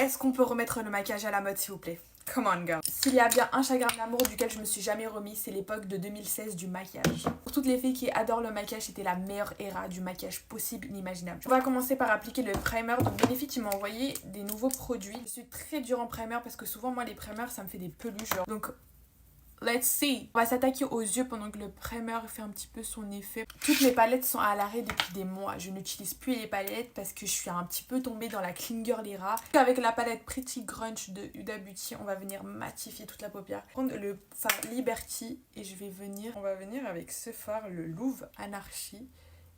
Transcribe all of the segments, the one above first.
Est-ce qu'on peut remettre le maquillage à la mode s'il vous plaît? Come on girl. S'il y a bien un chagrin d'amour duquel je me suis jamais remis, c'est l'époque de 2016 du maquillage. Pour toutes les filles qui adorent le maquillage, c'était la meilleure era du maquillage possible, inimaginable. On va commencer par appliquer le primer. Donc Benefit, ils m'ont envoyé des nouveaux produits. Je suis très dure en primer parce que souvent moi les primers ça me fait des peluches. Donc let's see. On va s'attaquer aux yeux pendant que le primer fait un petit peu son effet. Toutes mes palettes sont à l'arrêt depuis des mois. Je n'utilise plus les palettes parce que je suis un petit peu tombée dans la clean girl era. Avec la palette Pretty Grunge de Huda Beauty, on va venir matifier toute la paupière. Prendre le fard Liberty et on va venir avec ce fard, le Louvre Anarchy.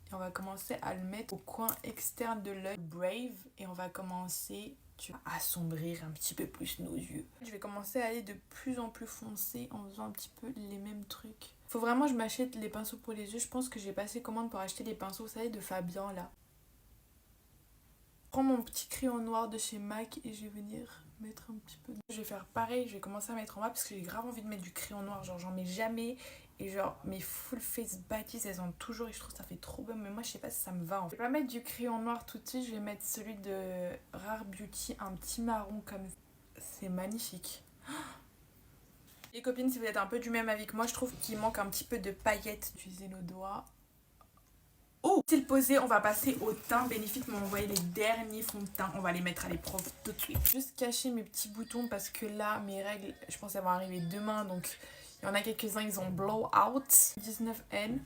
Et on va commencer à le mettre au coin externe de l'œil Brave. Et on va commencer à assombrir un petit peu plus nos yeux. Je vais commencer à aller de plus en plus foncé en faisant un petit peu les mêmes trucs. Faut vraiment que je m'achète les pinceaux pour les yeux. Je pense que j'ai passé commande pour acheter les pinceaux, vous savez, de Fabien là. Je prends mon petit crayon noir de chez MAC et je vais venir mettre un petit peu. Je vais faire pareil, je vais commencer à mettre en bas parce que j'ai grave envie de mettre du crayon noir. Genre j'en mets jamais. Et genre mes full face bâtisses elles ont toujours et je trouve que ça fait trop beau. Mais moi je sais pas si ça me va en fait. Je vais pas mettre du crayon noir tout de suite. Je vais mettre celui de Rare Beauty, un petit marron comme ça. C'est magnifique. Les copines, si vous êtes un peu du même avis que moi, je trouve qu'il manque un petit peu de paillettes. Utiliser nos doigts. Oh, c'est le posé, on va passer au teint. Benefit m'ont envoyé les derniers fonds de teint. On va les mettre à l'épreuve tout de suite. Juste cacher mes petits boutons parce que là, mes règles, je pense elles vont arriver demain. Donc, il y en a quelques-uns, ils ont blow out. 19N,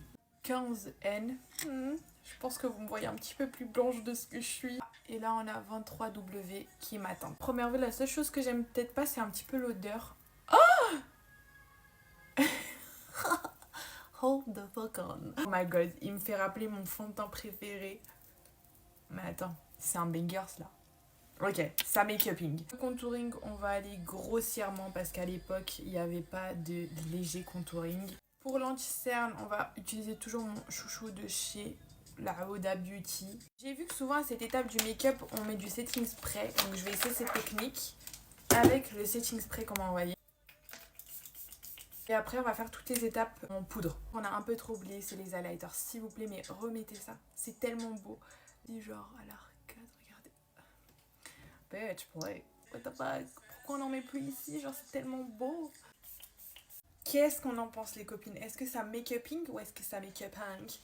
15N. Je pense que vous me voyez un petit peu plus blanche de ce que je suis. Et là, on a 23W qui m'attend. Première vue, la seule chose que j'aime peut-être pas, c'est un petit peu l'odeur. Hold the fuck on. Oh my god, il me fait rappeler mon fond de teint préféré. Mais attends, c'est un banger là. Ok, ça make-uping. Le contouring, on va aller grossièrement parce qu'à l'époque, il n'y avait pas de léger contouring. Pour l'anti-cerne, on va utiliser toujours mon chouchou de chez la Huda Beauty. J'ai vu que souvent à cette étape du make-up, on met du setting spray. Donc je vais essayer cette technique avec le setting spray qu'on m'a envoyé. Et après, on va faire toutes les étapes en poudre. On a un peu trop oublié, c'est les highlighters. S'il vous plaît, mais remettez ça. C'est tellement beau. Et genre, à l'arcade, regardez. Bitch, play. What the fuck? Pourquoi on n'en met plus ici? Genre, c'est tellement beau. Qu'est-ce qu'on en pense, les copines? Est-ce que ça make-uping ou est-ce que ça make-uping?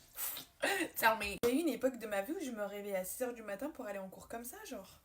Tell me. Il y a eu une époque de ma vie où je me réveillais à 6h du matin pour aller en cours comme ça, genre.